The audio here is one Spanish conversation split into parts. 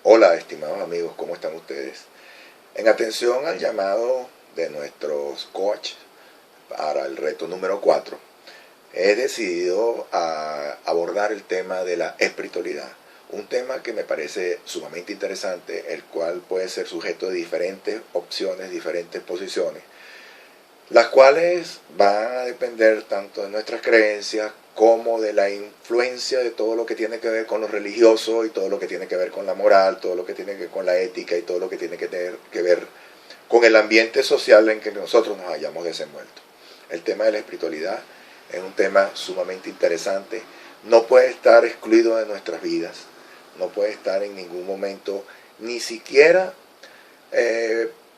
Hola, estimados amigos, ¿cómo están ustedes? En atención al llamado de nuestros coach para el reto número 4, he decidido abordar el tema de la espiritualidad. Un tema que me parece sumamente interesante, el cual puede ser sujeto de diferentes opciones, diferentes posiciones, las cuales van a depender tanto de nuestras creencias como de la influencia de todo lo que tiene que ver con lo religioso y todo lo que tiene que ver con la moral, todo lo que tiene que ver con la ética y todo lo que tiene que tener que ver con el ambiente social en que nosotros nos hayamos desenvuelto. El tema de la espiritualidad es un tema sumamente interesante, no puede estar excluido de nuestras vidas, no puede estar en ningún momento, ni siquiera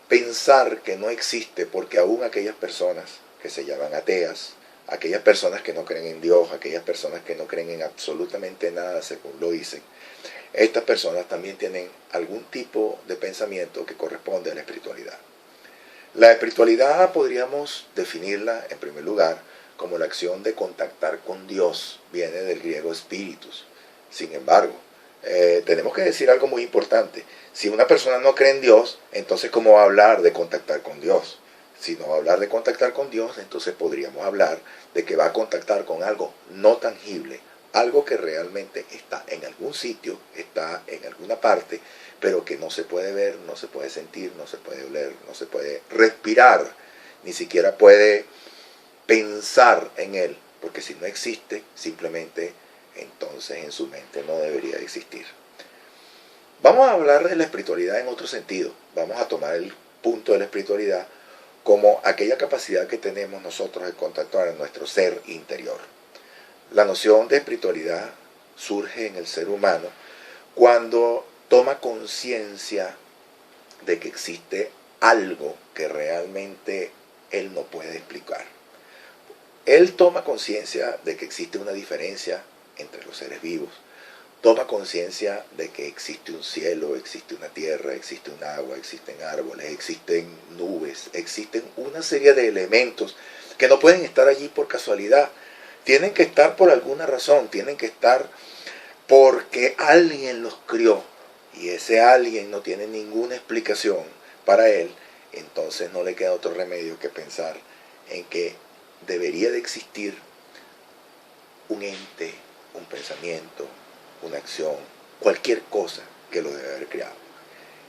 pensar que no existe, porque aún aquellas personas que se llaman ateas, aquellas personas que no creen en Dios, aquellas personas que no creen en absolutamente nada según lo dicen, estas personas también tienen algún tipo de pensamiento que corresponde a la espiritualidad. La espiritualidad podríamos definirla en primer lugar como la acción de contactar con Dios, viene del griego spiritus. Sin embargo, tenemos que decir algo muy importante. Si una persona no cree en Dios, entonces ¿cómo va a hablar de contactar con Dios? Si no va a hablar de contactar con Dios, entonces podríamos hablar de que va a contactar con algo no tangible, algo que realmente está en algún sitio, está en alguna parte, pero que no se puede ver, no se puede sentir, no se puede oler, no se puede respirar, ni siquiera puede pensar en él, porque si no existe, simplemente entonces en su mente no debería existir. Vamos a hablar de la espiritualidad en otro sentido. Vamos a tomar el punto de la espiritualidad como aquella capacidad que tenemos nosotros de contactar a nuestro ser interior. La noción de espiritualidad surge en el ser humano cuando toma conciencia de que existe algo que realmente él no puede explicar. Él toma conciencia de que existe una diferencia entre los seres vivos, toma conciencia de que existe un cielo, existe una tierra, existe un agua, existen árboles, existen nubes, existen una serie de elementos que no pueden estar allí por casualidad, tienen que estar por alguna razón, tienen que estar porque alguien los crió y ese alguien no tiene ninguna explicación para él, entonces no le queda otro remedio que pensar en que debería de existir un ente, un pensamiento, una acción, cualquier cosa que lo debe haber creado.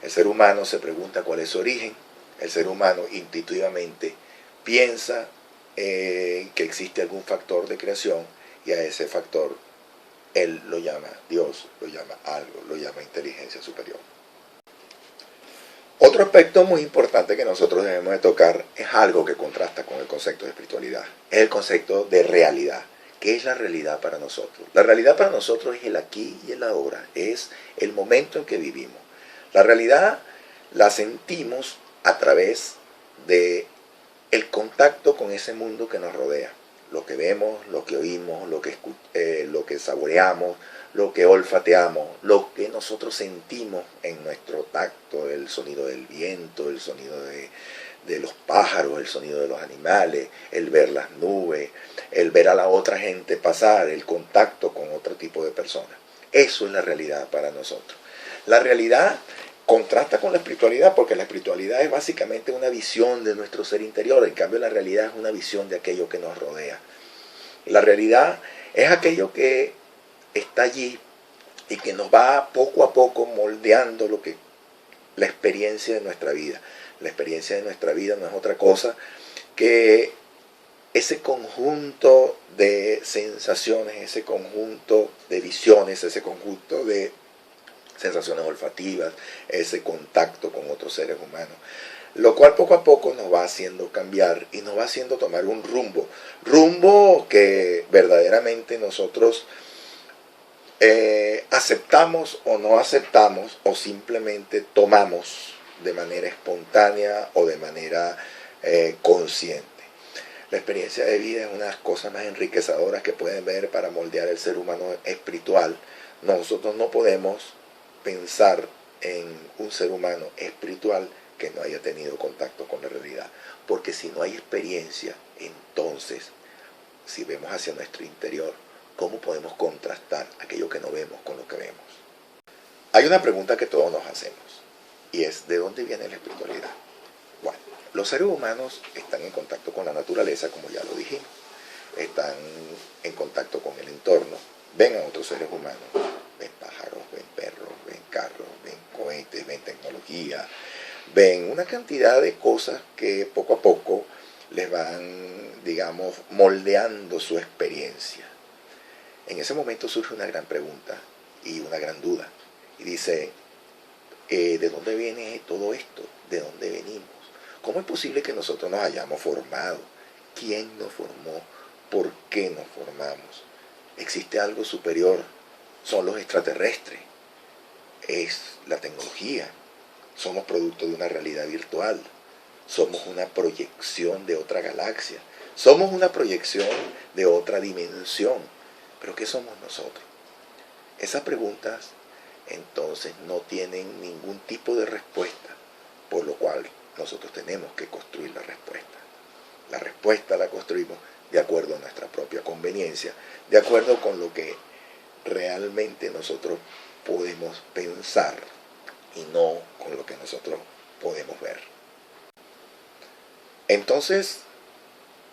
El ser humano se pregunta cuál es su origen, el ser humano intuitivamente piensa que existe algún factor de creación y a ese factor él lo llama Dios, lo llama algo, lo llama inteligencia superior. Otro aspecto muy importante que nosotros debemos de tocar es algo que contrasta con el concepto de espiritualidad, es el concepto de realidad. ¿Qué es la realidad para nosotros? La realidad para nosotros es el aquí y el ahora, es el momento en que vivimos. La realidad la sentimos a través de el contacto con ese mundo que nos rodea. Lo que vemos, lo que oímos, lo que saboreamos, lo que olfateamos, lo que nosotros sentimos en nuestro tacto, el sonido del viento, el sonido de los pájaros, el sonido de los animales, el ver las nubes, el ver a la otra gente pasar, el contacto con otro tipo de personas. Eso es la realidad para nosotros. La realidad contrasta con la espiritualidad porque la espiritualidad es básicamente una visión de nuestro ser interior, en cambio la realidad es una visión de aquello que nos rodea. La realidad es aquello que está allí y que nos va poco a poco moldeando la experiencia de nuestra vida. La experiencia de nuestra vida no es otra cosa que ese conjunto de sensaciones, ese conjunto de visiones, ese conjunto de sensaciones olfativas, ese contacto con otros seres humanos, lo cual poco a poco nos va haciendo cambiar y nos va haciendo tomar un rumbo que verdaderamente nosotros aceptamos o no aceptamos o simplemente tomamos de manera espontánea o de manera consciente. La experiencia de vida es una de las cosas más enriquecedoras que pueden ver para moldear el ser humano espiritual. Nosotros no podemos pensar en un ser humano espiritual que no haya tenido contacto con la realidad, porque si no hay experiencia, entonces si vemos hacia nuestro interior, ¿cómo podemos contrastar aquello que no vemos con lo que vemos? Hay una pregunta que todos nos hacemos y es: ¿de dónde viene la espiritualidad? Bueno, los seres humanos están en contacto con la naturaleza, como ya lo dijimos. Están en contacto con el entorno, ven a otros seres humanos, ven pájaros, ven perros, ven carros, ven cohetes, ven tecnología, ven una cantidad de cosas que poco a poco les van, digamos, moldeando su experiencia. En ese momento surge una gran pregunta y una gran duda. Y dice, ¿de dónde viene todo esto? ¿De dónde venimos? ¿Cómo es posible que nosotros nos hayamos formado? ¿Quién nos formó? ¿Por qué nos formamos? ¿Existe algo superior? ¿Son los extraterrestres? ¿Es la tecnología? ¿Somos producto de una realidad virtual? ¿Somos una proyección de otra galaxia? ¿Somos una proyección de otra dimensión? ¿Pero qué somos nosotros? Esas preguntas entonces no tienen ningún tipo de respuesta, por lo cual nosotros tenemos que construir la respuesta. La respuesta la construimos de acuerdo a nuestra propia conveniencia, de acuerdo con lo que realmente nosotros podemos pensar y no con lo que nosotros podemos ver. Entonces,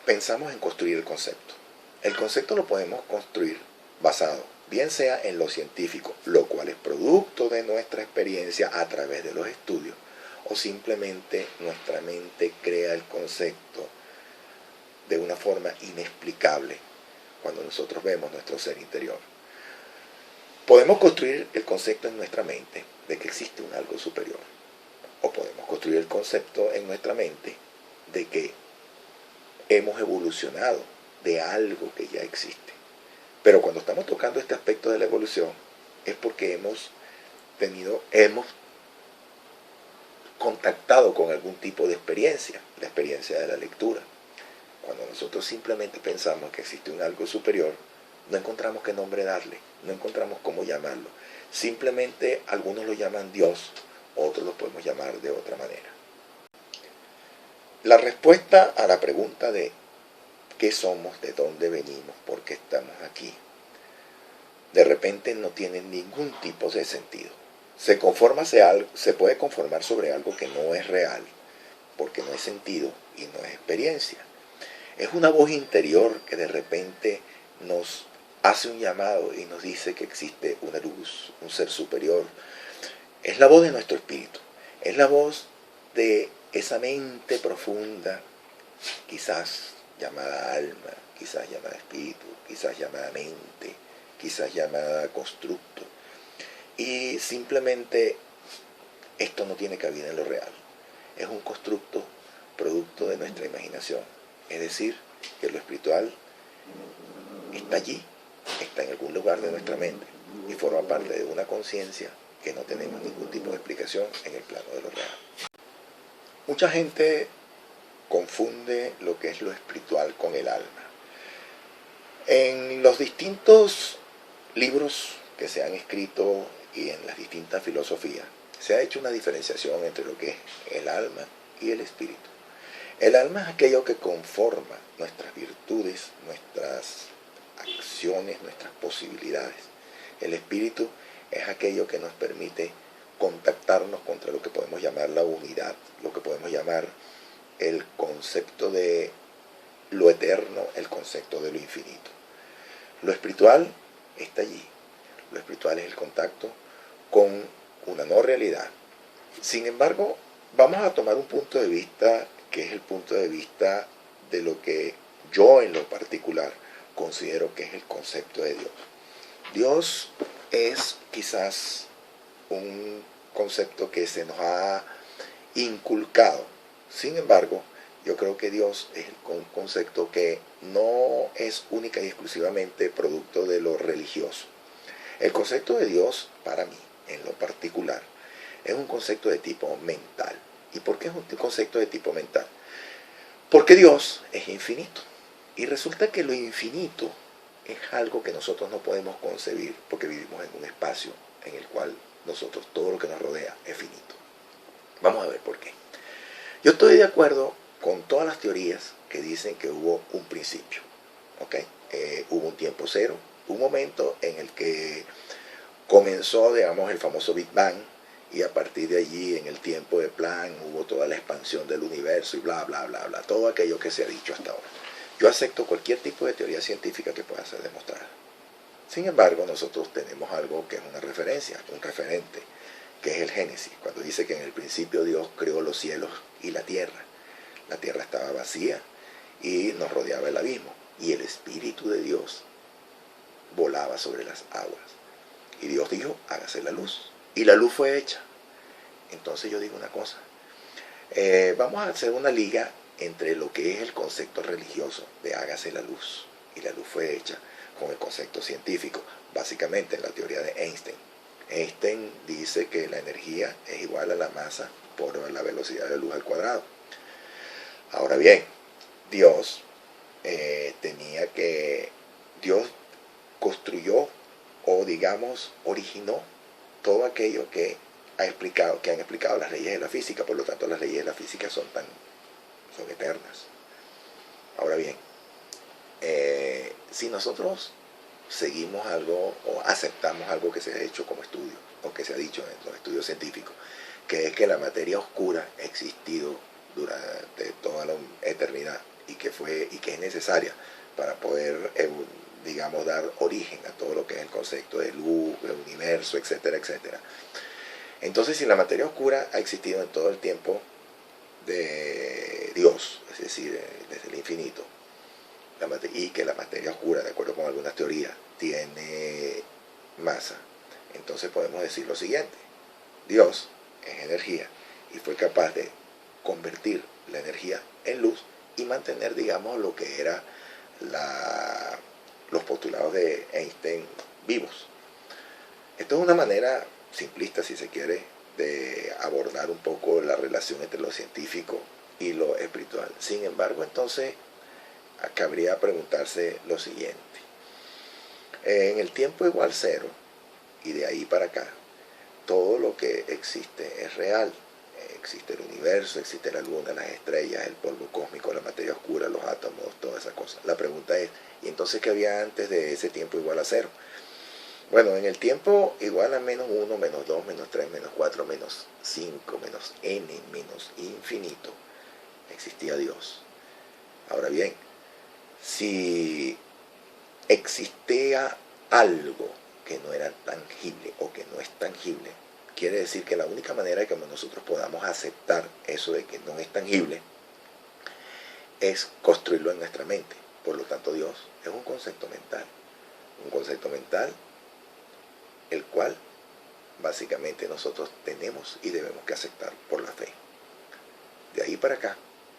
pensamos en construir el concepto. El concepto lo podemos construir basado, bien sea en lo científico, lo cual es producto de nuestra experiencia a través de los estudios, o simplemente nuestra mente crea el concepto de una forma inexplicable cuando nosotros vemos nuestro ser interior. Podemos construir el concepto en nuestra mente de que existe un algo superior, o podemos construir el concepto en nuestra mente de que hemos evolucionado de algo que ya existe. Pero cuando estamos tocando este aspecto de la evolución es porque hemos contactado con algún tipo de experiencia, la experiencia de la lectura. Cuando nosotros simplemente pensamos que existe un algo superior, no encontramos qué nombre darle, no encontramos cómo llamarlo. Simplemente algunos lo llaman Dios, otros lo podemos llamar de otra manera. La respuesta a la pregunta de qué somos, de dónde venimos, por qué estamos aquí, de repente no tiene ningún tipo de sentido. Se puede conformar sobre algo que no es real, porque no es sentido y no es experiencia. Es una voz interior que de repente nos hace un llamado y nos dice que existe una luz, un ser superior. Es la voz de nuestro espíritu, es la voz de esa mente profunda, quizás llamada alma, quizás llamada espíritu, quizás llamada mente, quizás llamada constructo. Y simplemente esto no tiene cabida en lo real. Es un constructo producto de nuestra imaginación. Es decir, que lo espiritual está allí, está en algún lugar de nuestra mente y forma parte de una conciencia que no tenemos ningún tipo de explicación en el plano de lo real. Mucha gente confunde lo que es lo espiritual con el alma. En los distintos libros que se han escrito y en las distintas filosofías, se ha hecho una diferenciación entre lo que es el alma y el espíritu. El alma es aquello que conforma nuestras virtudes, nuestras acciones, nuestras posibilidades. El espíritu es aquello que nos permite contactarnos contra lo que podemos llamar la unidad, lo que podemos llamar el concepto de lo eterno, el concepto de lo infinito. Lo espiritual está allí. Lo espiritual es el contacto con una no realidad. Sin embargo, vamos a tomar un punto de vista que es el punto de vista de lo que yo en lo particular considero que es el concepto de Dios. Dios es quizás un concepto que se nos ha inculcado. Sin embargo, yo creo que Dios es un concepto que no es única y exclusivamente producto de lo religioso. El concepto de Dios, para mí, en lo particular, es un concepto de tipo mental. ¿Y por qué es un concepto de tipo mental? Porque Dios es infinito. Y resulta que lo infinito es algo que nosotros no podemos concebir porque vivimos en un espacio en el cual nosotros, todo lo que nos rodea es finito. Vamos a ver por qué. Yo estoy de acuerdo con todas las teorías que dicen que hubo un principio. ¿Okay? Hubo un tiempo cero, un momento en el que comenzó, digamos, el famoso Big Bang, y a partir de allí, en el tiempo de Planck, hubo toda la expansión del universo y bla, bla, bla, bla, todo aquello que se ha dicho hasta ahora. Yo acepto cualquier tipo de teoría científica que pueda ser demostrada. Sin embargo, nosotros tenemos algo que es una referencia, un referente, que es el Génesis, cuando dice que en el principio Dios creó los cielos y la tierra. La tierra estaba vacía y nos rodeaba el abismo, y el Espíritu de Dios volaba sobre las aguas. Y Dios dijo, hágase la luz. Y la luz fue hecha. Entonces yo digo una cosa, vamos a hacer una liga entre lo que es el concepto religioso de hágase la luz, y la luz fue hecha, con el concepto científico, básicamente en la teoría de Einstein. Einstein dice que la energía es igual a la masa por la velocidad de la luz al cuadrado. Ahora bien, Dios Dios construyó, o digamos originó, todo aquello que han explicado las leyes de la física. Por lo tanto, las leyes de la física son eternas. Ahora bien, si nosotros seguimos algo o aceptamos algo que se ha hecho como estudio, o que se ha dicho en los estudios científicos, que es que la materia oscura ha existido durante toda la eternidad, y que es necesaria para poder, digamos, dar origen a todo lo que es el concepto de luz, del universo, etcétera, etcétera. Entonces, si la materia oscura ha existido en todo el tiempo de Dios, es decir, desde el infinito, y que la materia oscura, de acuerdo con algunas teorías, tiene masa, entonces podemos decir lo siguiente: Dios es energía y fue capaz de convertir la energía en luz y mantener, digamos, lo que era los postulados de Einstein vivos. Esto es una manera simplista, si se quiere, de abordar un poco la relación entre lo científico y lo espiritual. Sin embargo, entonces, cabría preguntarse lo siguiente: en el tiempo igual cero y de ahí para acá, todo lo que existe es real. Existe el universo, existe la luna, las estrellas, el polvo cósmico, la materia oscura, los átomos, todas esas cosas. La pregunta es, ¿y entonces qué había antes de ese tiempo igual a cero? Bueno, en el tiempo igual a menos 1, menos 2, menos 3, menos 4, menos 5, menos n, menos infinito, existía Dios. Ahora bien, si existía algo que no era tangible o que no es tangible, quiere decir que la única manera de que nosotros podamos aceptar eso de que no es tangible es construirlo en nuestra mente. Por lo tanto, Dios es un concepto mental el cual básicamente nosotros tenemos y debemos que aceptar por la fe. De ahí para acá,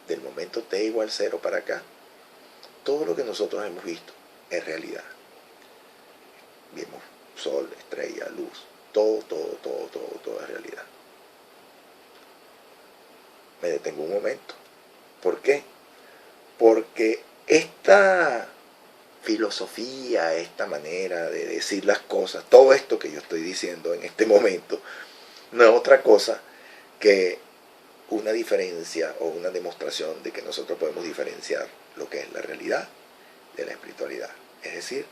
del momento t igual 0 para acá, todo lo que nosotros hemos visto es realidad. Vemos sol, estrella, luz, todo es realidad. Me detengo un momento. ¿Por qué? Porque esta filosofía, esta manera de decir las cosas, todo esto que yo estoy diciendo en este momento, no es otra cosa que una diferencia o una demostración de que nosotros podemos diferenciar lo que es la realidad de la espiritualidad, es decir,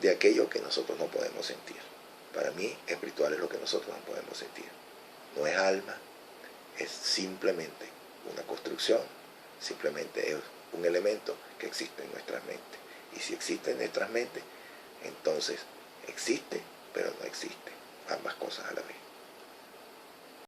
de aquello que nosotros no podemos sentir. Para mí, espiritual es lo que nosotros no podemos sentir. No es alma, es simplemente una construcción, simplemente es un elemento que existe en nuestras mentes. Y si existe en nuestras mentes, entonces existe, pero no existe. Ambas cosas a la vez.